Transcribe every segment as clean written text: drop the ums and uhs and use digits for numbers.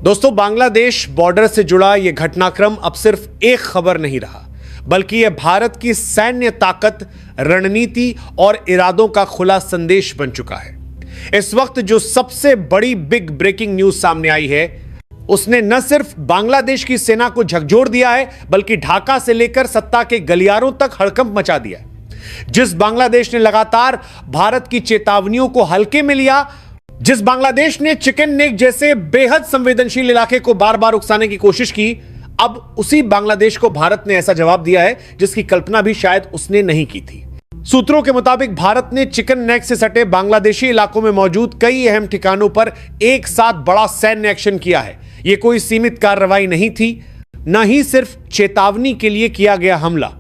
दोस्तों, बांग्लादेश बॉर्डर से जुड़ा यह घटनाक्रम अब सिर्फ एक खबर नहीं रहा, बल्कि यह भारत की सैन्य ताकत, रणनीति और इरादों का खुला संदेश बन चुका है। इस वक्त जो सबसे बड़ी बिग ब्रेकिंग न्यूज सामने आई है, उसने न सिर्फ बांग्लादेश की सेना को झकझोर दिया है, बल्कि ढाका से लेकर सत्ता के गलियारों तक हड़कंप मचा दिया है। जिस बांग्लादेश ने लगातार भारत की चेतावनियों को हल्के में लिया, जिस बांग्लादेश ने चिकन नेक जैसे बेहद संवेदनशील इलाके को बार बार उकसाने की कोशिश की, अब उसी बांग्लादेश को भारत ने ऐसा जवाब दिया है जिसकी कल्पना भी शायद उसने नहीं की थी। सूत्रों के मुताबिक भारत ने चिकन नेक से सटे बांग्लादेशी इलाकों में मौजूद कई अहम ठिकानों पर एक साथ बड़ा सैन्य एक्शन किया है। यह कोई सीमित कार्रवाई नहीं थी, न ही सिर्फ चेतावनी के लिए किया गया हमला।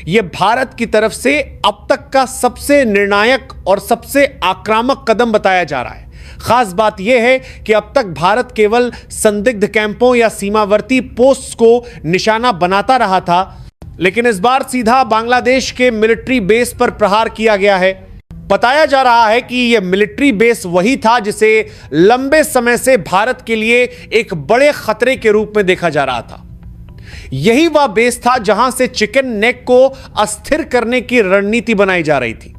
यह भारत की तरफ से अब तक का सबसे निर्णायक और सबसे आक्रामक कदम बताया जा रहा है। खास बात यह है कि अब तक भारत केवल संदिग्ध कैंपों या सीमावर्ती पोस्ट्स को निशाना बनाता रहा था, लेकिन इस बार सीधा बांग्लादेश के मिलिट्री बेस पर प्रहार किया गया है। बताया जा रहा है कि यह मिलिट्री बेस वही था जिसे लंबे समय से भारत के लिए एक बड़े खतरे के रूप में देखा जा रहा था। यही वह बेस था जहां से चिकन नेक को अस्थिर करने की रणनीति बनाई जा रही थी।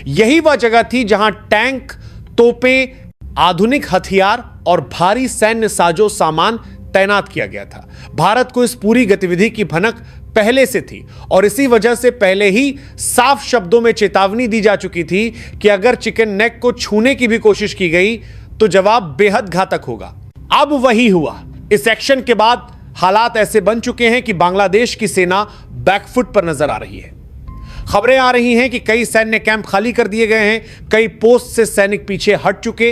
यही वह जगह थी जहां टैंक, तोपें, आधुनिक हथियार और भारी सैन्य साजो सामान तैनात किया गया था। भारत को इस पूरी गतिविधि की भनक पहले से थी और इसी वजह से पहले ही साफ शब्दों में चेतावनी दी जा चुकी थी कि अगर चिकन नेक को छूने की भी कोशिश की गई तो जवाब बेहद घातक होगा। अब वही हुआ। इस एक्शन के बाद हालात ऐसे बन चुके हैं कि बांग्लादेश की सेना बैकफुट पर नजर आ रही है। खबरें आ रही हैं कि कई सैन्य कैंप खाली कर दिए गए हैं, कई पोस्ट से सैनिक पीछे हट चुके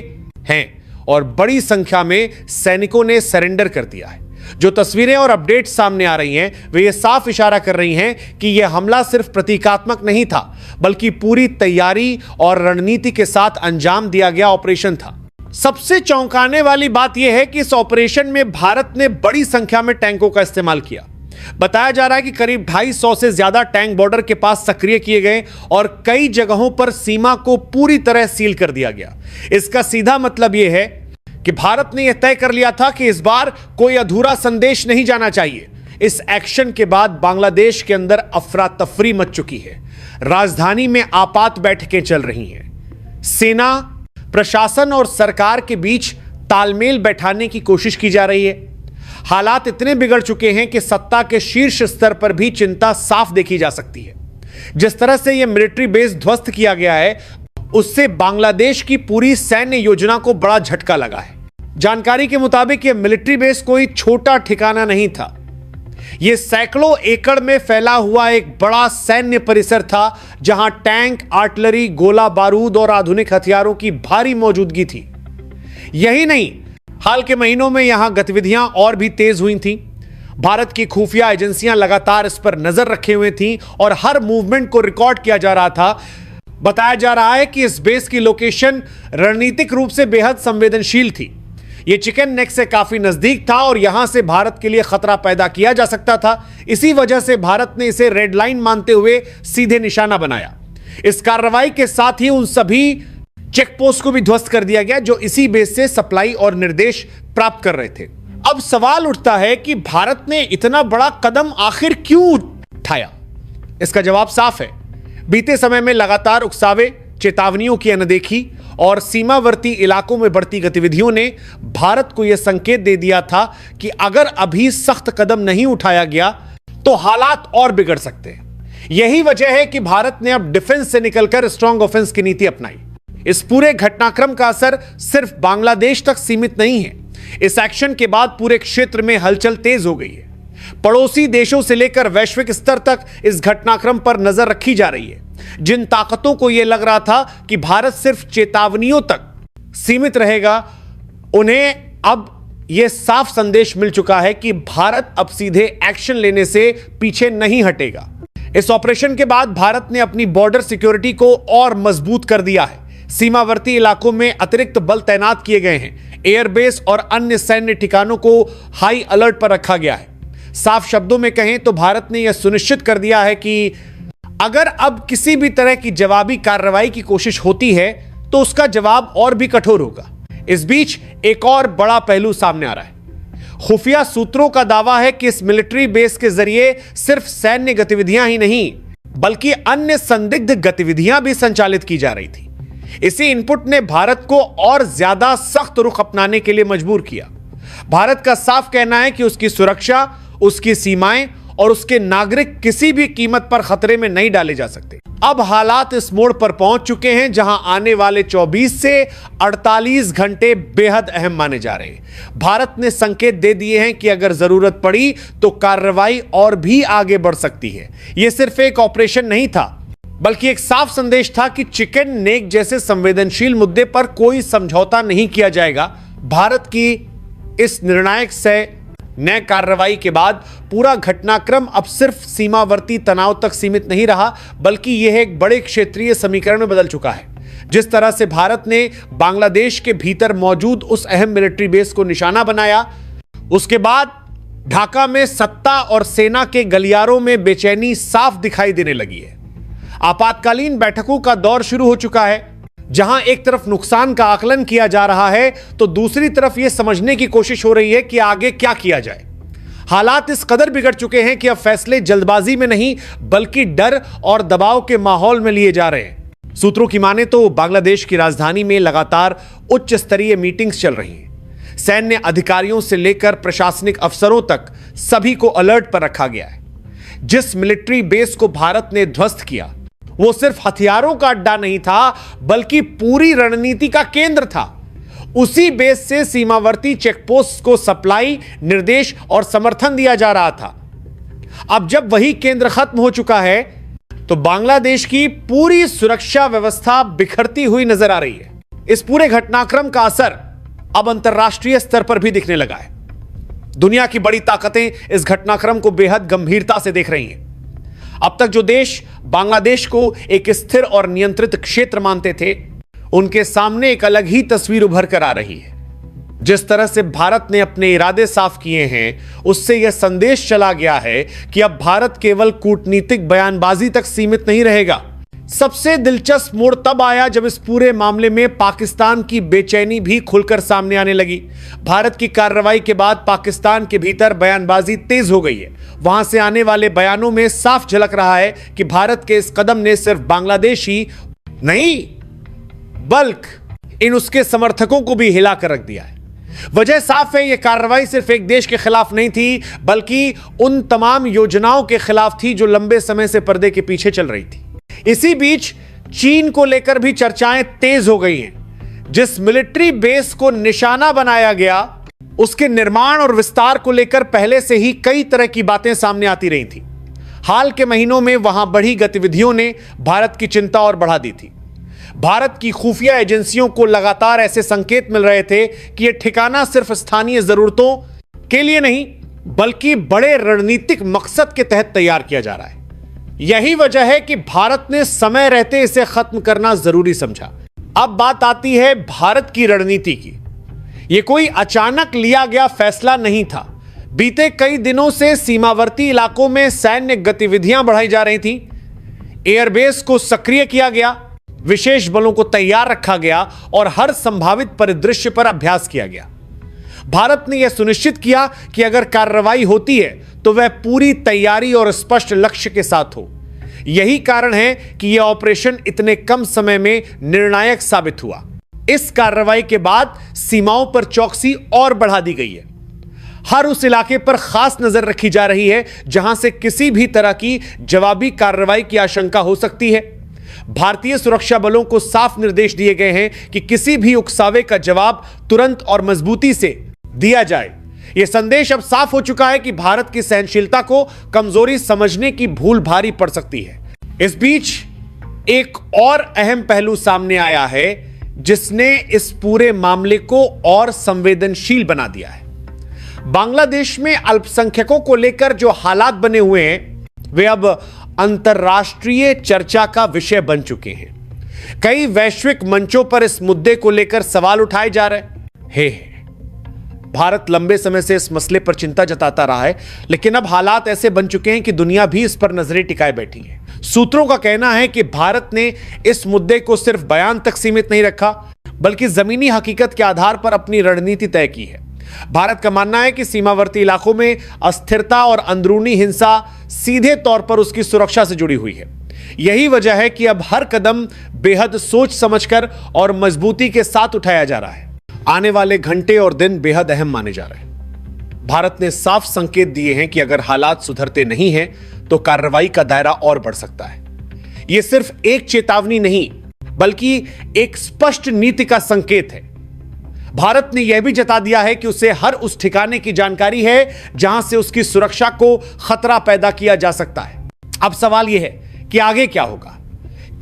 हैं और बड़ी संख्या में सैनिकों ने सरेंडर कर दिया है। जो तस्वीरें और अपडेट्स सामने आ रही हैं, वे ये साफ इशारा कर रही हैं कि यह हमला सिर्फ प्रतीकात्मक नहीं था, बल्कि पूरी तैयारी और रणनीति के साथ अंजाम दिया गया ऑपरेशन था। सबसे चौंकाने वाली बात यह है कि इस ऑपरेशन में भारत ने बड़ी संख्या में टैंकों का इस्तेमाल किया। बताया जा रहा है कि करीब 250 से ज्यादा टैंक बॉर्डर के पास सक्रिय किए गए और कई जगहों पर सीमा को पूरी तरह सील कर दिया गया। इसका सीधा मतलब यह है कि भारत ने यह तय कर लिया था कि इस बार कोई अधूरा संदेश नहीं जाना चाहिए। इस एक्शन के बाद बांग्लादेश के अंदर अफरा तफरी मच चुकी है। राजधानी में आपात बैठकें चल रही हैं। सेना, प्रशासन और सरकार के बीच तालमेल बैठाने की कोशिश की जा रही है। हालात इतने बिगड़ चुके हैं कि सत्ता के शीर्ष स्तर पर भी चिंता साफ देखी जा सकती है। जिस तरह से यह मिलिट्री बेस ध्वस्त किया गया है, उससे बांग्लादेश की पूरी सैन्य योजना को बड़ा झटका लगा है। जानकारी के मुताबिक यह मिलिट्री बेस कोई छोटा ठिकाना नहीं था। यह सैकड़ों एकड़ में फैला हुआ एक बड़ा सैन्य परिसर था, जहां टैंक, आर्टिलरी, गोला बारूद और आधुनिक हथियारों की भारी मौजूदगी थी। यही नहीं, हाल के महीनों में यहां गतिविधियां और भी तेज हुई थीं। भारत की खुफिया एजेंसियां लगातार इस पर नजर रखे हुए थीं और हर मूवमेंट को रिकॉर्ड किया जा रहा था। बताया जा रहा है कि इस बेस की लोकेशन रणनीतिक रूप से बेहद संवेदनशील थी। यह चिकन नेक से काफी नजदीक था और यहां से भारत के लिए खतरा पैदा किया जा सकता था। इसी वजह से भारत ने इसे रेड लाइन मानते हुए सीधे निशाना बनाया। इस कार्रवाई के साथ ही उन सभी चेक पोस्ट को भी ध्वस्त कर दिया गया जो इसी बेस से सप्लाई और निर्देश प्राप्त कर रहे थे। अब सवाल उठता है कि भारत ने इतना बड़ा कदम आखिर क्यों उठाया? इसका जवाब साफ है। बीते समय में लगातार उकसावे, चेतावनियों की अनदेखी और सीमावर्ती इलाकों में बढ़ती गतिविधियों ने भारत को यह संकेत दे दिया था कि अगर अभी सख्त कदम नहीं उठाया गया तो हालात और बिगड़ सकते हैं। यही वजह है कि भारत ने अब डिफेंस से निकलकर स्ट्रांग ऑफेंस की नीति अपनाई। इस पूरे घटनाक्रम का असर सिर्फ बांग्लादेश तक सीमित नहीं है। इस एक्शन के बाद पूरे क्षेत्र में हलचल तेज हो गई है। पड़ोसी देशों से लेकर वैश्विक स्तर तक इस घटनाक्रम पर नजर रखी जा रही है। जिन ताकतों को यह लग रहा था कि भारत सिर्फ चेतावनियों तक सीमित रहेगा, उन्हें अब यह साफ संदेश मिल चुका है कि भारत अब सीधे एक्शन लेने से पीछे नहीं हटेगा। इस ऑपरेशन के बाद भारत ने अपनी बॉर्डर सिक्योरिटी को और मजबूत कर दिया है। सीमावर्ती इलाकों में अतिरिक्त बल तैनात किए गए हैं। एयरबेस और अन्य सैन्य ठिकानों को हाई अलर्ट पर रखा गया है। साफ शब्दों में कहें तो भारत ने यह सुनिश्चित कर दिया है कि अगर अब किसी भी तरह की जवाबी कार्रवाई की कोशिश होती है तो उसका जवाब और भी कठोर होगा। इस बीच एक और बड़ा पहलू सामने आ रहा है। खुफिया सूत्रों का दावा है कि इस मिलिट्री बेस के जरिए सिर्फ सैन्य गतिविधियां ही नहीं बल्कि अन्य संदिग्ध गतिविधियां भी संचालित की जा रही थी। इसी इनपुट ने भारत को और ज्यादा सख्त रुख अपनाने के लिए मजबूर किया। भारत का साफ कहना है कि उसकी सुरक्षा, उसकी सीमाएं और उसके नागरिक किसी भी कीमत पर खतरे में नहीं डाले जा सकते। अब हालात इस मोड़ पर पहुंच चुके हैं जहां आने वाले 24 से 48 घंटे बेहद अहम माने जा रहे हैं। भारत ने संकेत दे दिए हैं कि अगर जरूरत पड़ी तो कार्रवाई और भी आगे बढ़ सकती है। यह सिर्फ एक ऑपरेशन नहीं था बल्कि एक साफ संदेश था कि चिकन नेक जैसे संवेदनशील मुद्दे पर कोई समझौता नहीं किया जाएगा। भारत की इस निर्णायक से नए कार्रवाई के बाद पूरा घटनाक्रम अब सिर्फ सीमावर्ती तनाव तक सीमित नहीं रहा बल्कि यह एक बड़े क्षेत्रीय समीकरण में बदल चुका है। जिस तरह से भारत ने बांग्लादेश के भीतर मौजूद उस अहम मिलिट्री बेस को निशाना बनाया, उसके बाद ढाका में सत्ता और सेना के गलियारों में बेचैनी साफ दिखाई देने लगी है। आपातकालीन बैठकों का दौर शुरू हो चुका है जहां एक तरफ नुकसान का आकलन किया जा रहा है तो दूसरी तरफ यह समझने की कोशिश हो रही है कि आगे क्या किया जाए। हालात इस कदर बिगड़ चुके हैं कि अब फैसले जल्दबाजी में नहीं बल्कि डर और दबाव के माहौल में लिए जा रहे हैं। सूत्रों की माने तो बांग्लादेश की राजधानी में लगातार उच्च स्तरीय मीटिंग्स चल रही हैं। सैन्य अधिकारियों से लेकर प्रशासनिक अफसरों तक सभी को अलर्ट पर रखा गया है। जिस मिलिट्री बेस को भारत ने ध्वस्त किया वो सिर्फ हथियारों का अड्डा नहीं था बल्कि पूरी रणनीति का केंद्र था। उसी बेस से सीमावर्ती चेकपोस्ट को सप्लाई, निर्देश और समर्थन दिया जा रहा था। अब जब वही केंद्र खत्म हो चुका है तो बांग्लादेश की पूरी सुरक्षा व्यवस्था बिखरती हुई नजर आ रही है। इस पूरे घटनाक्रम का असर अब अंतर्राष्ट्रीय स्तर पर भी दिखने लगा है। दुनिया की बड़ी ताकतें इस घटनाक्रम को बेहद गंभीरता से देख रही हैं। अब तक जो देश बांग्लादेश को एक स्थिर और नियंत्रित क्षेत्र मानते थे, उनके सामने एक अलग ही तस्वीर उभर कर आ रही है। जिस तरह से भारत ने अपने इरादे साफ किए हैं, उससे यह संदेश चला गया है कि अब भारत केवल कूटनीतिक बयानबाजी तक सीमित नहीं रहेगा। सबसे दिलचस्प मोड़ तब आया जब इस पूरे मामले में पाकिस्तान की बेचैनी भी खुलकर सामने आने लगी। भारत की कार्रवाई के बाद पाकिस्तान के भीतर बयानबाजी तेज हो गई है। वहां से आने वाले बयानों में साफ झलक रहा है कि भारत के इस कदम ने सिर्फ बांग्लादेश ही नहीं बल्कि इन उसके समर्थकों को भी हिलाकर रख दिया है। वजह साफ है, यह कार्रवाई सिर्फ एक देश के खिलाफ नहीं थी बल्कि उन तमाम योजनाओं के खिलाफ थी जो लंबे समय से पर्दे के पीछे चल रही थी। इसी बीच चीन को लेकर भी चर्चाएं तेज हो गई हैं। जिस मिलिट्री बेस को निशाना बनाया गया उसके निर्माण और विस्तार को लेकर पहले से ही कई तरह की बातें सामने आती रही थी। हाल के महीनों में वहां बढ़ी गतिविधियों ने भारत की चिंता और बढ़ा दी थी। भारत की खुफिया एजेंसियों को लगातार ऐसे संकेत मिल रहे थे कि यह ठिकाना सिर्फ स्थानीय जरूरतों के लिए नहीं बल्कि बड़े रणनीतिक मकसद के तहत तैयार किया जा रहा है। यही वजह है कि भारत ने समय रहते इसे खत्म करना जरूरी समझा। अब बात आती है भारत की रणनीति की। यह कोई अचानक लिया गया फैसला नहीं था। बीते कई दिनों से सीमावर्ती इलाकों में सैन्य गतिविधियां बढ़ाई जा रही थीं। एयरबेस को सक्रिय किया गया, विशेष बलों को तैयार रखा गया और हर संभावित परिदृश्य पर अभ्यास किया गया। भारत ने यह सुनिश्चित किया कि अगर कार्रवाई होती है तो वह पूरी तैयारी और स्पष्ट लक्ष्य के साथ हो। यही कारण है कि यह ऑपरेशन इतने कम समय में निर्णायक साबित हुआ। इस कार्रवाई के बाद सीमाओं पर चौकसी और बढ़ा दी गई है। हर उस इलाके पर खास नजर रखी जा रही है जहां से किसी भी तरह की जवाबी कार्रवाई की आशंका हो सकती है। भारतीय सुरक्षा बलों को साफ निर्देश दिए गए हैं कि किसी भी उकसावे का जवाब तुरंत और मजबूती से दिया जाए। यह संदेश अब साफ हो चुका है कि भारत की सहनशीलता को कमजोरी समझने की भूल भारी पड़ सकती है। इस बीच एक और अहम पहलू सामने आया है जिसने इस पूरे मामले को और संवेदनशील बना दिया है। बांग्लादेश में अल्पसंख्यकों को लेकर जो हालात बने हुए हैं वे अब अंतर्राष्ट्रीय चर्चा का विषय बन चुके हैं। कई वैश्विक मंचों पर इस मुद्दे को लेकर सवाल उठाए जा रहे हैं। भारत लंबे समय से इस मसले पर चिंता जताता रहा है, लेकिन अब हालात ऐसे बन चुके हैं कि दुनिया भी इस पर नजरें टिकाए बैठी है। सूत्रों का कहना है कि भारत ने इस मुद्दे को सिर्फ बयान तक सीमित नहीं रखा बल्कि जमीनी हकीकत के आधार पर अपनी रणनीति तय की है। भारत का मानना है कि सीमावर्ती इलाकों में अस्थिरता और अंदरूनी हिंसा सीधे तौर पर उसकी सुरक्षा से जुड़ी हुई है। यही वजह है कि अब हर कदम बेहद सोच समझकर और मजबूती के साथ उठाया जा रहा है। आने वाले घंटे और दिन बेहद अहम माने जा रहे हैं। भारत ने साफ संकेत दिए हैं कि अगर हालात सुधरते नहीं हैं तो कार्रवाई का दायरा और बढ़ सकता है। यह सिर्फ एक चेतावनी नहीं बल्कि एक स्पष्ट नीति का संकेत है। भारत ने यह भी जता दिया है कि उसे हर उस ठिकाने की जानकारी है जहां से उसकी सुरक्षा को खतरा पैदा किया जा सकता है। अब सवाल यह है कि आगे क्या होगा?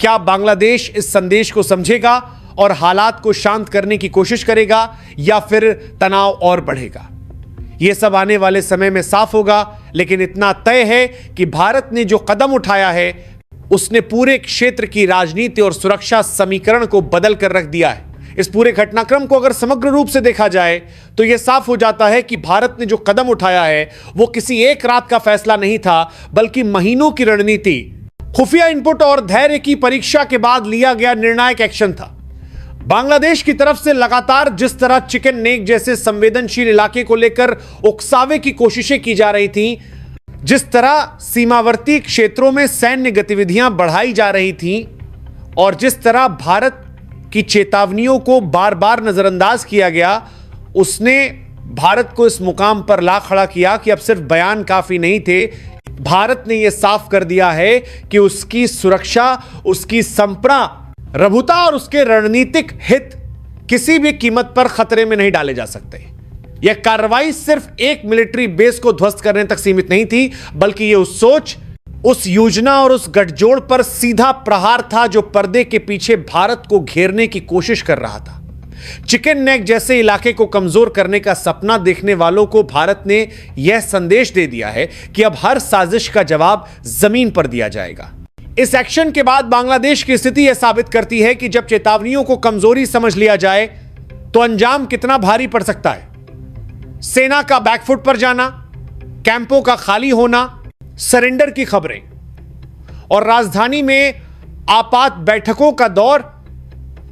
क्या बांग्लादेश इस संदेश को समझेगा और हालात को शांत करने की कोशिश करेगा या फिर तनाव और बढ़ेगा? यह सब आने वाले समय में साफ होगा, लेकिन इतना तय है कि भारत ने जो कदम उठाया है उसने पूरे क्षेत्र की राजनीति और सुरक्षा समीकरण को बदल कर रख दिया है। इस पूरे घटनाक्रम को अगर समग्र रूप से देखा जाए तो यह साफ हो जाता है कि भारत ने जो कदम उठाया है वो किसी एक रात का फैसला नहीं था, बल्कि महीनों की रणनीति, खुफिया इनपुट और धैर्य की परीक्षा के बाद लिया गया निर्णायक एक्शन था। बांग्लादेश की तरफ से लगातार जिस तरह चिकन नेक जैसे संवेदनशील इलाके को लेकर उकसावे की कोशिशें की जा रही थी, जिस तरह सीमावर्ती क्षेत्रों में सैन्य गतिविधियां बढ़ाई जा रही थीं और जिस तरह भारत की चेतावनियों को बार बार नजरअंदाज किया गया, उसने भारत को इस मुकाम पर ला खड़ा किया कि अब सिर्फ बयान काफी नहीं थे। भारत ने यह साफ कर दिया है कि उसकी सुरक्षा, उसकी संप्रभुता और उसके रणनीतिक हित किसी भी कीमत पर खतरे में नहीं डाले जा सकते। यह कार्रवाई सिर्फ एक मिलिट्री बेस को ध्वस्त करने तक सीमित नहीं थी, बल्कि यह उस सोच, उस योजना और उस गठजोड़ पर सीधा प्रहार था जो पर्दे के पीछे भारत को घेरने की कोशिश कर रहा था। चिकन नेक जैसे इलाके को कमजोर करने का सपना देखने वालों को भारत ने यह संदेश दे दिया है कि अब हर साजिश का जवाब जमीन पर दिया जाएगा। इस एक्शन के बाद बांग्लादेश की स्थिति यह साबित करती है कि जब चेतावनियों को कमजोरी समझ लिया जाए तो अंजाम कितना भारी पड़ सकता है। सेना का बैकफुट पर जाना, कैंपों का खाली होना, सरेंडर की खबरें और राजधानी में आपात बैठकों का दौर,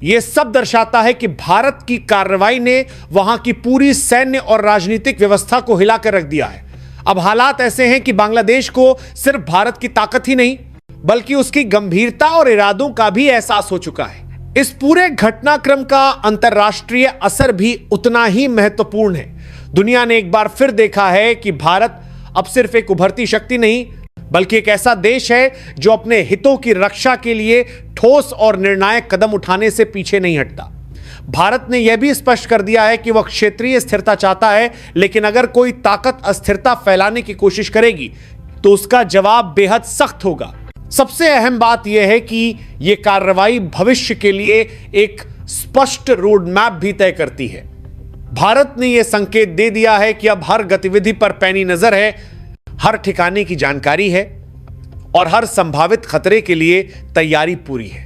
यह सब दर्शाता है कि भारत की कार्रवाई ने वहां की पूरी सैन्य और राजनीतिक व्यवस्था को हिलाकर रख दिया है। अब हालात ऐसे हैं कि बांग्लादेश को सिर्फ भारत की ताकत ही नहीं बल्कि उसकी गंभीरता और इरादों का भी एहसास हो चुका है। इस पूरे घटनाक्रम का अंतर्राष्ट्रीय असर भी उतना ही महत्वपूर्ण है। दुनिया ने एक बार फिर देखा है कि भारत अब सिर्फ एक उभरती शक्ति नहीं बल्कि एक ऐसा देश है जो अपने हितों की रक्षा के लिए ठोस और निर्णायक कदम उठाने से पीछे नहीं हटता। भारत ने यह भी स्पष्ट कर दिया है कि वह क्षेत्रीय स्थिरता चाहता है, लेकिन अगर कोई ताकत अस्थिरता फैलाने की कोशिश करेगी तो उसका जवाब बेहद सख्त होगा। सबसे अहम बात यह है कि यह कार्रवाई भविष्य के लिए एक स्पष्ट रोड मैप भी तय करती है। भारत ने यह संकेत दे दिया है कि अब हर गतिविधि पर पैनी नजर है, हर ठिकाने की जानकारी है और हर संभावित खतरे के लिए तैयारी पूरी है।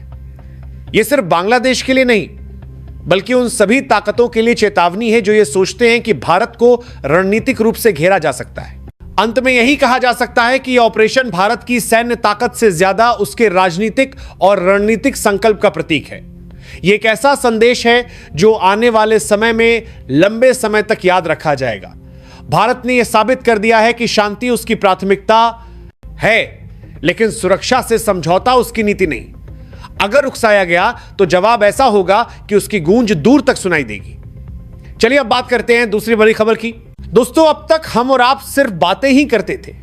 यह सिर्फ बांग्लादेश के लिए नहीं बल्कि उन सभी ताकतों के लिए चेतावनी है जो यह सोचते हैं कि भारत को रणनीतिक रूप से घेरा जा सकता है। अंत में यही कहा जा सकता है कि यह ऑपरेशन भारत की सैन्य ताकत से ज्यादा उसके राजनीतिक और रणनीतिक संकल्प का प्रतीक है। यह एक ऐसा संदेश है जो आने वाले समय में लंबे समय तक याद रखा जाएगा। भारत ने यह साबित कर दिया है कि शांति उसकी प्राथमिकता है, लेकिन सुरक्षा से समझौता उसकी नीति नहीं। अगर उकसाया गया तो जवाब ऐसा होगा कि उसकी गूंज दूर तक सुनाई देगी। चलिए अब बात करते हैं दूसरी बड़ी खबर की। दोस्तों, अब तक हम और आप सिर्फ बातें ही करते थे।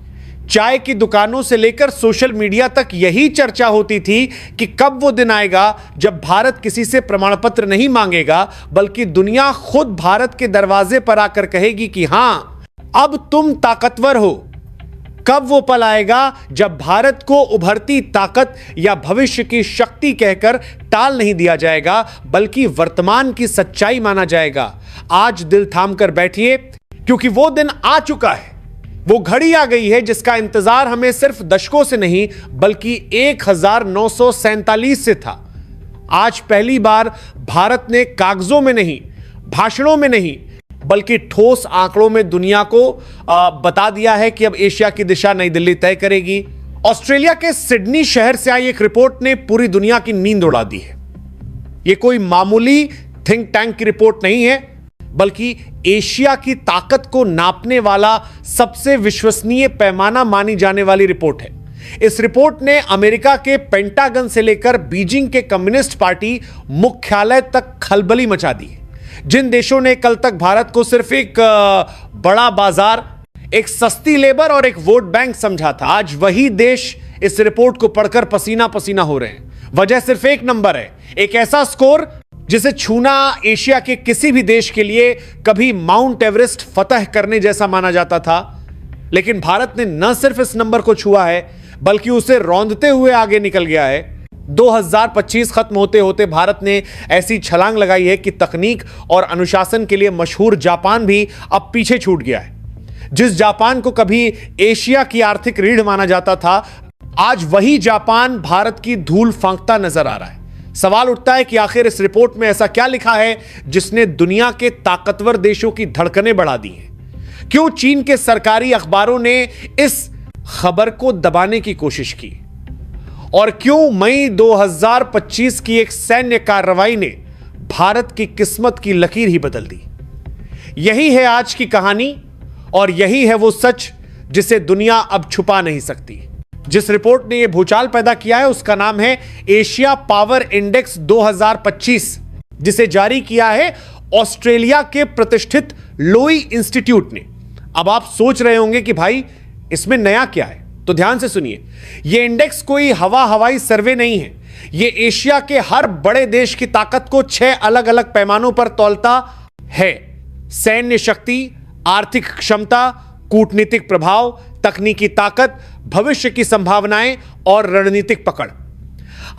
चाय की दुकानों से लेकर सोशल मीडिया तक यही चर्चा होती थी कि कब वो दिन आएगा जब भारत किसी से प्रमाण पत्र नहीं मांगेगा बल्कि दुनिया खुद भारत के दरवाजे पर आकर कहेगी कि हां, अब तुम ताकतवर हो। कब वो पल आएगा जब भारत को उभरती ताकत या भविष्य की शक्ति कहकर टाल नहीं दिया जाएगा बल्कि वर्तमान की सच्चाई माना जाएगा। आज दिल थाम कर बैठिए, क्योंकि वो दिन आ चुका है। वो घड़ी आ गई है जिसका इंतजार हमें सिर्फ दशकों से नहीं बल्कि 1947 से था। आज पहली बार भारत ने कागजों में नहीं, भाषणों में नहीं बल्कि ठोस आंकड़ों में दुनिया को बता दिया है कि अब एशिया की दिशा नई दिल्ली तय करेगी। ऑस्ट्रेलिया के सिडनी शहर से आई एक रिपोर्ट ने पूरी दुनिया की नींद उड़ा दी है। यह कोई मामूली थिंक टैंक की रिपोर्ट नहीं है, बल्कि एशिया की ताकत को नापने वाला सबसे विश्वसनीय पैमाना मानी जाने वाली रिपोर्ट है। इस रिपोर्ट ने अमेरिका के पेंटागन से लेकर बीजिंग के कम्युनिस्ट पार्टी मुख्यालय तक खलबली मचा दी है। जिन देशों ने कल तक भारत को सिर्फ एक बड़ा बाजार, एक सस्ती लेबर और एक वोट बैंक समझा था, आज वही देश इस रिपोर्ट को पढ़कर पसीना पसीना हो रहे हैं। वजह सिर्फ एक नंबर है, एक ऐसा स्कोर जिसे छूना एशिया के किसी भी देश के लिए कभी माउंट एवरेस्ट फतह करने जैसा माना जाता था। लेकिन भारत ने न सिर्फ इस नंबर को छुआ है, बल्कि उसे रौंदते हुए आगे निकल गया है। 2025 खत्म होते होते भारत ने ऐसी छलांग लगाई है कि तकनीक और अनुशासन के लिए मशहूर जापान भी अब पीछे छूट गया है। जिस जापान को कभी एशिया की आर्थिक रीढ़ माना जाता था, आज वही जापान भारत की धूल फांकता नजर आ रहा है। सवाल उठता है कि आखिर इस रिपोर्ट में ऐसा क्या लिखा है जिसने दुनिया के ताकतवर देशों की धड़कनें बढ़ा दी हैं? क्यों चीन के सरकारी अखबारों ने इस खबर को दबाने की कोशिश की? और क्यों मई 2025 की एक सैन्य कार्रवाई ने भारत की किस्मत की लकीर ही बदल दी? यही है आज की कहानी और यही है वो सच जिसे दुनिया अब छुपा नहीं सकती। जिस रिपोर्ट ने यह भूचाल पैदा किया है उसका नाम है एशिया पावर इंडेक्स 2025, जिसे जारी किया है ऑस्ट्रेलिया के प्रतिष्ठित लोई इंस्टीट्यूट ने। अब आप सोच रहे होंगे कि भाई इसमें नया क्या है, तो ध्यान से सुनिए। यह इंडेक्स कोई हवाई सर्वे नहीं है। यह एशिया के हर बड़े देश की ताकत को 6 अलग अलग पैमानों पर तौलता है। सैन्य शक्ति, आर्थिक क्षमता, कूटनीतिक प्रभाव, तकनीकी ताकत, भविष्य की संभावनाएं और रणनीतिक पकड़।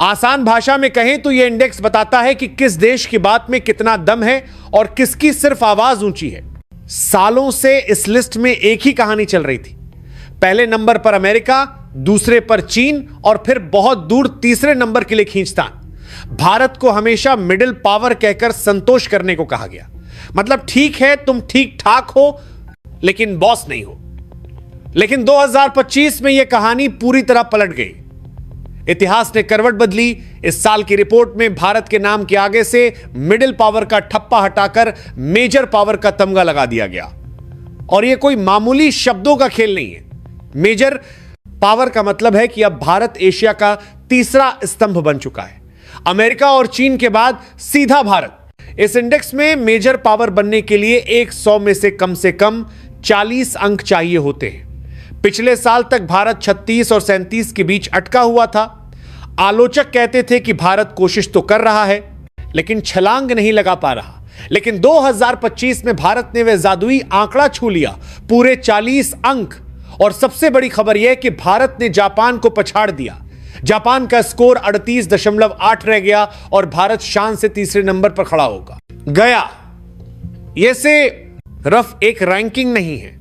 आसान भाषा में कहें तो यह इंडेक्स बताता है कि किस देश की बात में कितना दम है और किसकी सिर्फ आवाज ऊंची है। सालों से इस लिस्ट में एक ही कहानी चल रही थी। पहले नंबर पर अमेरिका, दूसरे पर चीन और फिर बहुत दूर तीसरे नंबर के लिए खींचतान। भारत को हमेशा मिडिल पावर कहकर संतोष करने को कहा गया। मतलब ठीक है, तुम ठीक ठाक हो लेकिन बॉस नहीं हो। लेकिन 2025 में यह कहानी पूरी तरह पलट गई। इतिहास ने करवट बदली। इस साल की रिपोर्ट में भारत के नाम के आगे से मिडिल पावर का ठप्पा हटाकर मेजर पावर का तमगा लगा दिया गया। और यह कोई मामूली शब्दों का खेल नहीं है। मेजर पावर का मतलब है कि अब भारत एशिया का तीसरा स्तंभ बन चुका है। अमेरिका और चीन के बाद सीधा भारत। इस इंडेक्स में मेजर पावर बनने के लिए 100 में से कम 40 अंक चाहिए होते हैं। पिछले साल तक भारत 36 और 37 के बीच अटका हुआ था। आलोचक कहते थे कि भारत कोशिश तो कर रहा है लेकिन छलांग नहीं लगा पा रहा। लेकिन 2025 में भारत ने वह जादुई आंकड़ा छू लिया, पूरे 40 अंक। और सबसे बड़ी खबर यह कि भारत ने जापान को पछाड़ दिया। जापान का स्कोर 38.8 रह गया और भारत शान से तीसरे नंबर पर खड़ा होगा गया। यह से रफ एक रैंकिंग नहीं है,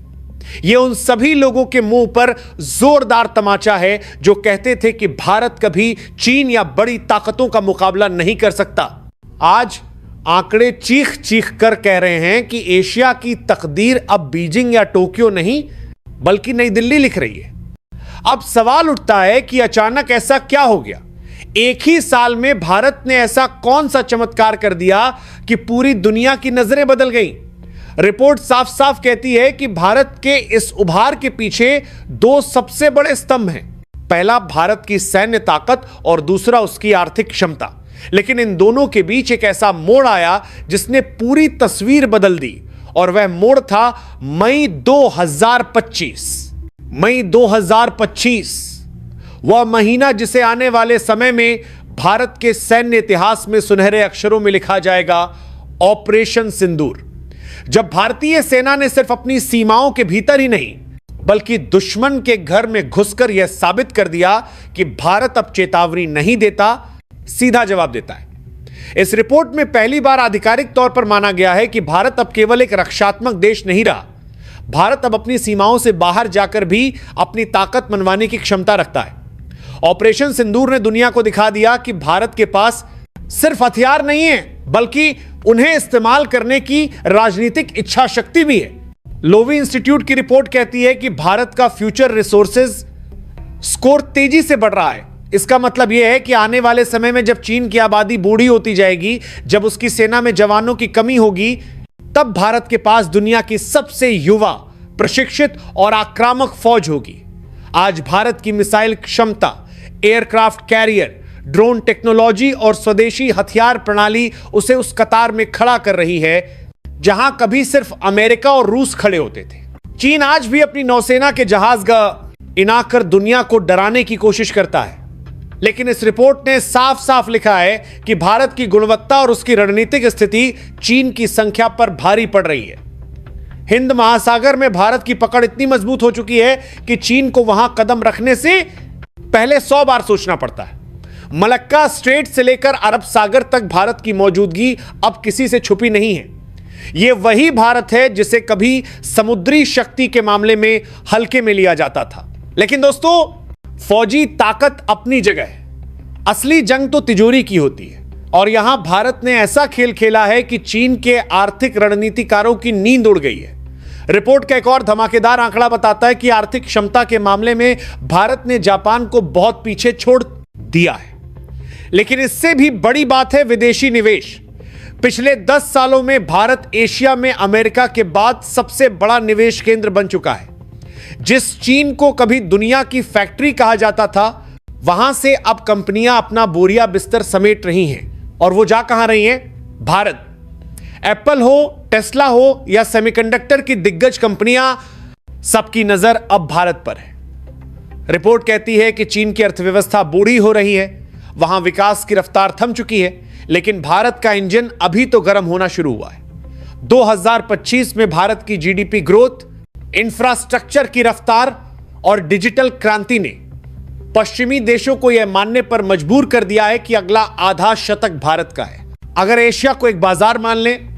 यह उन सभी लोगों के मुंह पर जोरदार तमाचा है जो कहते थे कि भारत कभी चीन या बड़ी ताकतों का मुकाबला नहीं कर सकता। आज आंकड़े चीख चीख कर कह रहे हैं कि एशिया की तकदीर अब बीजिंग या टोक्यो नहीं बल्कि नई दिल्ली लिख रही है। अब सवाल उठता है कि अचानक ऐसा क्या हो गया? एक ही साल में भारत ने ऐसा कौन सा चमत्कार कर दिया कि पूरी दुनिया की नजरें बदल गईं? रिपोर्ट साफ साफ कहती है कि भारत के इस उभार के पीछे 2 सबसे बड़े स्तंभ हैं। पहला भारत की सैन्य ताकत और दूसरा उसकी आर्थिक क्षमता। लेकिन इन दोनों के बीच एक ऐसा मोड़ आया जिसने पूरी तस्वीर बदल दी, और वह मोड़ था मई 2025। मई 2025 वह महीना जिसे आने वाले समय में भारत के सैन्य इतिहास में सुनहरे अक्षरों में लिखा जाएगा, ऑपरेशन सिंदूर। जब भारतीय सेना ने सिर्फ अपनी सीमाओं के भीतर ही नहीं बल्कि दुश्मन के घर में घुसकर यह साबित कर दिया कि भारत अब चेतावनी नहीं देता, सीधा जवाब देता है। इस रिपोर्ट में पहली बार आधिकारिक तौर पर माना गया है कि भारत अब केवल एक रक्षात्मक देश नहीं रहा। भारत अब अपनी सीमाओं से बाहर जाकर भी अपनी ताकत मनवाने की क्षमता रखता है। ऑपरेशन सिंदूर ने दुनिया को दिखा दिया कि भारत के पास सिर्फ हथियार नहीं है बल्कि उन्हें इस्तेमाल करने की राजनीतिक इच्छा शक्ति भी है। लोवी इंस्टीट्यूट की रिपोर्ट कहती है कि भारत का फ्यूचर रिसोर्सेज स्कोर तेजी से बढ़ रहा है। इसका मतलब यह है कि आने वाले समय में जब चीन की आबादी बूढ़ी होती जाएगी, जब उसकी सेना में जवानों की कमी होगी, तब भारत के पास दुनिया की सबसे युवा, प्रशिक्षित और आक्रामक फौज होगी। आज भारत की मिसाइल क्षमता, एयरक्राफ्ट कैरियर, ड्रोन टेक्नोलॉजी और स्वदेशी हथियार प्रणाली उसे उस कतार में खड़ा कर रही है जहां कभी सिर्फ अमेरिका और रूस खड़े होते थे। चीन आज भी अपनी नौसेना के जहाज इनाकर दुनिया को डराने की कोशिश करता है, लेकिन इस रिपोर्ट ने साफ साफ लिखा है कि भारत की गुणवत्ता और उसकी रणनीतिक स्थिति चीन की संख्या पर भारी पड़ रही है। हिंद महासागर में भारत की पकड़ इतनी मजबूत हो चुकी है कि चीन को वहां कदम रखने से पहले 100 बार सोचना पड़ता है। मलक्का स्ट्रेट से लेकर अरब सागर तक भारत की मौजूदगी अब किसी से छुपी नहीं है। यह वही भारत है जिसे कभी समुद्री शक्ति के मामले में हल्के में लिया जाता था। लेकिन दोस्तों, फौजी ताकत अपनी जगह है, असली जंग तो तिजोरी की होती है। और यहां भारत ने ऐसा खेल खेला है कि चीन के आर्थिक रणनीतिकारों की नींद उड़ गई है। रिपोर्ट का एक और धमाकेदार आंकड़ा बताता है कि आर्थिक क्षमता के मामले में भारत ने जापान को बहुत पीछे छोड़ दिया है। लेकिन इससे भी बड़ी बात है विदेशी निवेश। पिछले 10 सालों में भारत एशिया में अमेरिका के बाद सबसे बड़ा निवेश केंद्र बन चुका है। जिस चीन को कभी दुनिया की फैक्ट्री कहा जाता था, वहां से अब कंपनियां अपना बोरिया बिस्तर समेट रही हैं। और वो जा कहां रही हैं? भारत। एप्पल हो, टेस्ला हो या सेमीकंडक्टर की दिग्गज कंपनियां, सबकी नजर अब भारत पर है। रिपोर्ट कहती है कि चीन की अर्थव्यवस्था बूढ़ी हो रही है, वहां विकास की रफ्तार थम चुकी है, लेकिन भारत का इंजन अभी तो गर्म होना शुरू हुआ है। 2025 में भारत की जीडीपी ग्रोथ, इंफ्रास्ट्रक्चर की रफ्तार और डिजिटल क्रांति ने पश्चिमी देशों को यह मानने पर मजबूर कर दिया है कि अगला आधा शतक भारत का है। अगर एशिया को एक बाजार मान लें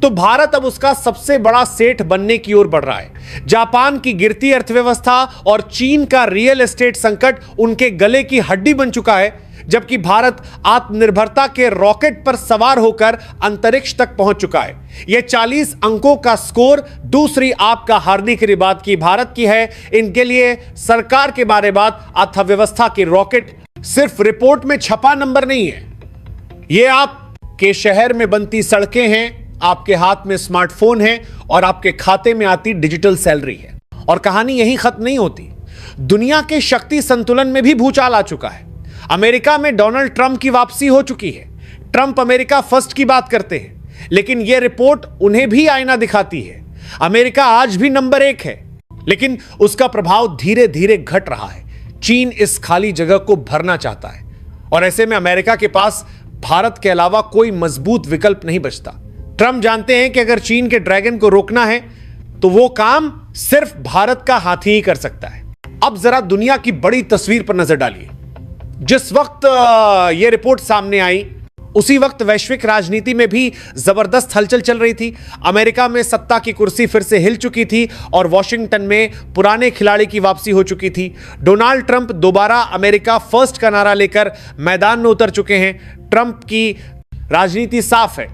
तो भारत अब उसका सबसे बड़ा सेठ बनने की ओर बढ़ रहा है। जापान की गिरती अर्थव्यवस्था और चीन का रियल एस्टेट संकट उनके गले की हड्डी बन चुका है, जबकि भारत आत्मनिर्भरता के रॉकेट पर सवार होकर अंतरिक्ष तक पहुंच चुका है। यह 40 अंकों का स्कोर दूसरी आपका हार्दिक रिबात की भारत की है। इनके लिए सरकार के बारे बात, अर्थव्यवस्था की रॉकेट सिर्फ रिपोर्ट में छपा नंबर नहीं है। यह आपके शहर में बनती सड़कें हैं, आपके हाथ में स्मार्टफोन है और आपके खाते में आती डिजिटल सैलरी है। और कहानी यहीं खत्म नहीं होती। दुनिया के शक्ति संतुलन में भी भूचाल आ चुका है। अमेरिका में डोनाल्ड ट्रंप की वापसी हो चुकी है। ट्रंप अमेरिका फर्स्ट की बात करते हैं, लेकिन यह रिपोर्ट उन्हें भी आईना दिखाती है। अमेरिका आज भी नंबर 1 है, लेकिन उसका प्रभाव धीरे धीरे घट रहा है। चीन इस खाली जगह को भरना चाहता है और ऐसे में अमेरिका के पास भारत के अलावा कोई मजबूत विकल्प नहीं बचता। ट्रंप जानते हैं कि अगर चीन के ड्रैगन को रोकना है तो वो काम सिर्फ भारत का हाथी ही कर सकता है। अब जरा दुनिया की बड़ी तस्वीर पर नजर डालिए। जिस वक्त यह रिपोर्ट सामने आई, उसी वक्त वैश्विक राजनीति में भी जबरदस्त हलचल चल रही थी। अमेरिका में सत्ता की कुर्सी फिर से हिल चुकी थी और वॉशिंगटन में पुराने खिलाड़ी की वापसी हो चुकी थी। डोनाल्ड ट्रंप दोबारा अमेरिका फर्स्ट का नारा लेकर मैदान में उतर चुके हैं। ट्रंप की राजनीति साफ है,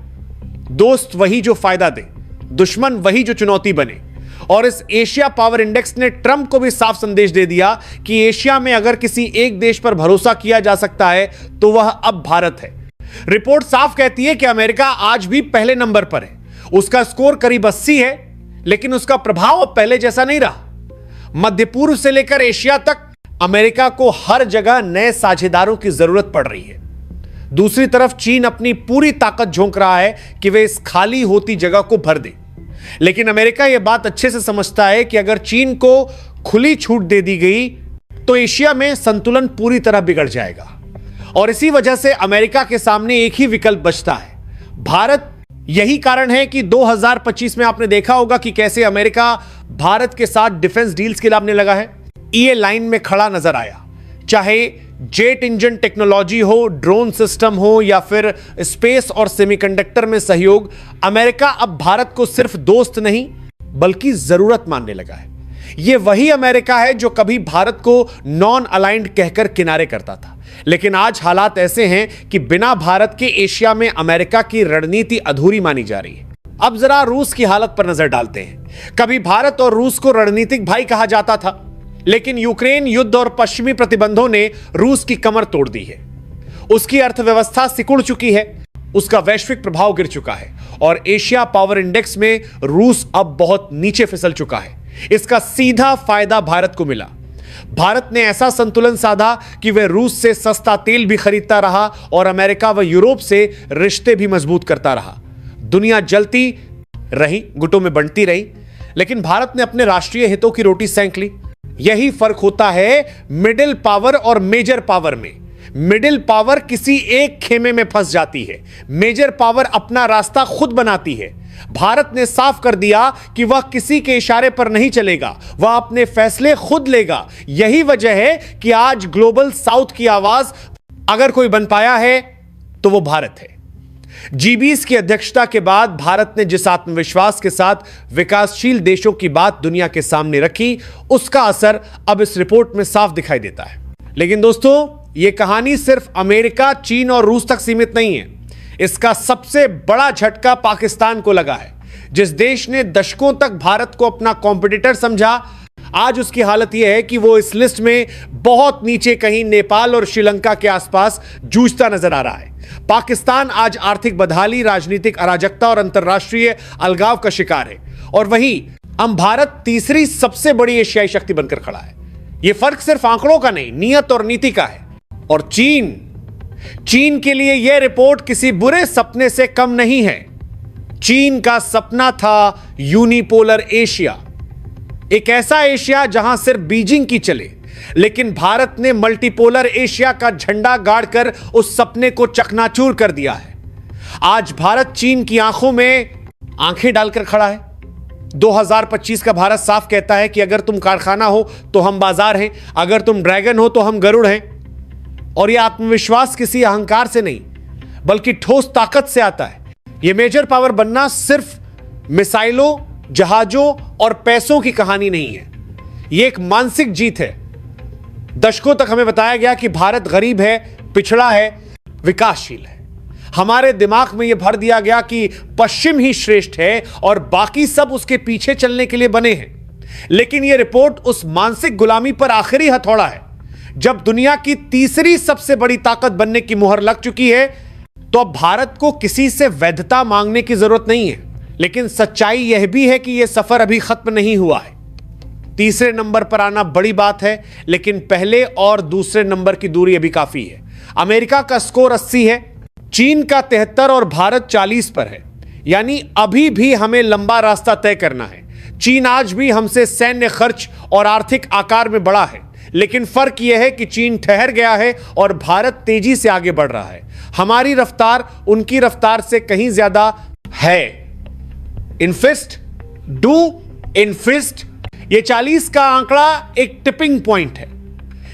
दोस्त वही जो फायदा दे, दुश्मन वही जो चुनौती बने। और इस एशिया पावर इंडेक्स ने ट्रंप को भी साफ संदेश दे दिया कि एशिया में अगर किसी एक देश पर भरोसा किया जा सकता है तो वह अब भारत है। रिपोर्ट साफ कहती है कि अमेरिका आज भी पहले नंबर पर है। उसका स्कोर करीब 80 है, लेकिन उसका प्रभाव अब पहले जैसा नहीं रहा। मध्य पूर्व से लेकर एशिया तक अमेरिका को हर जगह नए साझेदारों की जरूरत पड़ रही है। दूसरी तरफ चीन अपनी पूरी ताकत झोंक रहा है कि वे इस खाली होती जगह को भर दे। लेकिन अमेरिका यह बात अच्छे से समझता है कि अगर चीन को खुली छूट दे दी गई तो एशिया में संतुलन पूरी तरह बिगड़ जाएगा। और इसी वजह से अमेरिका के सामने एक ही विकल्प बचता है, भारत। यही कारण है कि 2025 में आपने देखा होगा कि कैसे अमेरिका भारत के साथ डिफेंस डील्स के लाने लगा है। ये लाइन में खड़ा नजर आया, चाहे जेट इंजन टेक्नोलॉजी हो, ड्रोन सिस्टम हो या फिर स्पेस और सेमीकंडक्टर में सहयोग। अमेरिका अब भारत को सिर्फ दोस्त नहीं बल्कि जरूरत मानने लगा है। यह वही अमेरिका है जो कभी भारत को नॉन अलाइंड कहकर किनारे करता था। लेकिन आज हालात ऐसे हैं कि बिना भारत के एशिया में अमेरिका की रणनीति अधूरी मानी जा रही है। अब जरा रूस की हालत पर नजर डालते हैं। कभी भारत और रूस को रणनीतिक भाई कहा जाता था, लेकिन यूक्रेन युद्ध और पश्चिमी प्रतिबंधों ने रूस की कमर तोड़ दी है। उसकी अर्थव्यवस्था सिकुड़ चुकी है, उसका वैश्विक प्रभाव गिर चुका है और एशिया पावर इंडेक्स में रूस अब बहुत नीचे फिसल चुका है। इसका सीधा फायदा भारत को मिला। भारत ने ऐसा संतुलन साधा कि वह रूस से सस्ता तेल भी खरीदता रहा और अमेरिका व यूरोप से रिश्ते भी मजबूत करता रहा। दुनिया जलती रही, गुटों में बंटती रही, लेकिन भारत ने अपने राष्ट्रीय हितों की रोटी सेंक ली। यही फर्क होता है मिडिल पावर और मेजर पावर में। मिडिल पावर किसी एक खेमे में फंस जाती है, मेजर पावर अपना रास्ता खुद बनाती है। भारत ने साफ कर दिया कि वह किसी के इशारे पर नहीं चलेगा, वह अपने फैसले खुद लेगा। यही वजह है कि आज ग्लोबल साउथ की आवाज अगर कोई बन पाया है तो वो भारत है। G20 की अध्यक्षता के बाद भारत ने जिस आत्मविश्वास के साथ विकासशील देशों की बात दुनिया के सामने रखी, उसका असर अब इस रिपोर्ट में साफ दिखाई देता है। लेकिन दोस्तों, यह कहानी सिर्फ अमेरिका, चीन और रूस तक सीमित नहीं है। इसका सबसे बड़ा झटका पाकिस्तान को लगा है। जिस देश ने दशकों तक भारत को अपना कॉम्पिटिटर समझा, आज उसकी हालत यह है कि वो इस लिस्ट में बहुत नीचे कहीं नेपाल और श्रीलंका के आसपास जूझता नजर आ रहा है। पाकिस्तान आज आर्थिक बदहाली, राजनीतिक अराजकता और अंतर्राष्ट्रीय अलगाव का शिकार है और वहीं अब भारत तीसरी सबसे बड़ी एशियाई शक्ति बनकर खड़ा है। यह फर्क सिर्फ आंकड़ों का नहीं, नियत और नीति का है। और चीन के लिए यह रिपोर्ट किसी बुरे सपने से कम नहीं है। चीन का सपना था यूनिपोलर एशिया, एक ऐसा एशिया जहां सिर्फ बीजिंग की चले, लेकिन भारत ने मल्टीपोलर एशिया का झंडा गाड़कर उस सपने को चकनाचूर कर दिया है। आज भारत चीन की आंखों में आंखें डालकर खड़ा है। 2025 का भारत साफ कहता है कि अगर तुम कारखाना हो तो हम बाजार हैं, अगर तुम ड्रैगन हो तो हम गरुड़ हैं। और यह आत्मविश्वास किसी अहंकार से नहीं, बल्कि ठोस ताकत से आता है। यह मेजर पावर बनना सिर्फ मिसाइलों, जहाजों और पैसों की कहानी नहीं है, यह एक मानसिक जीत है। दशकों तक हमें बताया गया कि भारत गरीब है, पिछड़ा है, विकासशील है। हमारे दिमाग में यह भर दिया गया कि पश्चिम ही श्रेष्ठ है और बाकी सब उसके पीछे चलने के लिए बने हैं। लेकिन यह रिपोर्ट उस मानसिक गुलामी पर आखिरी हथौड़ा है। जब दुनिया की तीसरी सबसे बड़ी ताकत बनने की मुहर लग चुकी है, तो अब भारत को किसी से वैधता मांगने की जरूरत नहीं है। लेकिन सच्चाई यह भी है कि यह सफर अभी खत्म नहीं हुआ है। तीसरे नंबर पर आना बड़ी बात है, लेकिन पहले और दूसरे नंबर की दूरी अभी काफी है। अमेरिका का स्कोर 80 है, चीन का 73 और भारत 40 पर है। यानी अभी भी हमें लंबा रास्ता तय करना है। चीन आज भी हमसे सैन्य खर्च और आर्थिक आकार में बड़ा है, लेकिन फर्क यह है कि चीन ठहर गया है और भारत तेजी से आगे बढ़ रहा है। हमारी रफ्तार उनकी रफ्तार से कहीं ज्यादा है। इन्फेस्ट, डू इन्फेस्ट, ये 40 का आंकड़ा एक टिपिंग पॉइंट है।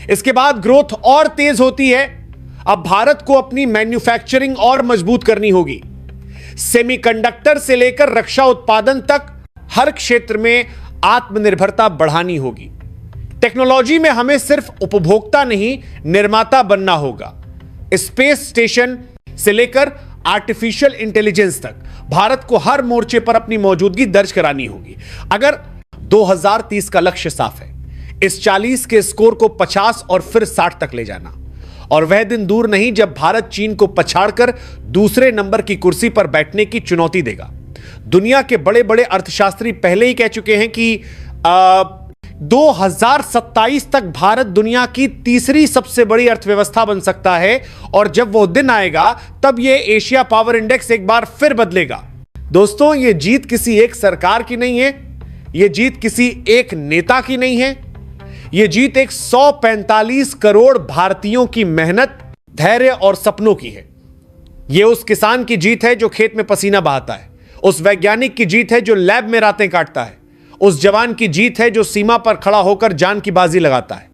इसके बाद ग्रोथ और तेज होती है। अब भारत को अपनी मैन्युफैक्चरिंग और मजबूत करनी होगी। सेमीकंडक्टर से लेकर रक्षा उत्पादन तक हर क्षेत्र में आत्मनिर्भरता बढ़ानी होगी। टेक्नोलॉजी में हमें सिर्फ उपभोक्ता नहीं, निर्माता बनना होगा। स्पेस स्टेशन से लेकर आर्टिफिशियल इंटेलिजेंस तक भारत को हर मोर्चे पर अपनी मौजूदगी दर्ज करानी होगी। अगर 2030 का लक्ष्य साफ है, इस 40 के स्कोर को 50 और फिर 60 तक ले जाना। और वह दिन दूर नहीं जब भारत चीन को पछाड़कर दूसरे नंबर की कुर्सी पर बैठने की चुनौती देगा। दुनिया के बड़े बड़े अर्थशास्त्री पहले ही कह चुके हैं कि 2027 तक भारत दुनिया की तीसरी सबसे बड़ी अर्थव्यवस्था बन सकता है। और जब वो दिन आएगा, तब यह एशिया पावर इंडेक्स एक बार फिर बदलेगा। दोस्तों, यह जीत किसी एक सरकार की नहीं है, यह जीत किसी एक नेता की नहीं है, यह जीत एक 145 करोड़ भारतीयों की मेहनत, धैर्य और सपनों की है। यह उस किसान की जीत है जो खेत में पसीना बहाता है, उस वैज्ञानिक की जीत है जो लैब में रातें काटता है, उस जवान की जीत है जो सीमा पर खड़ा होकर जान की बाजी लगाता है।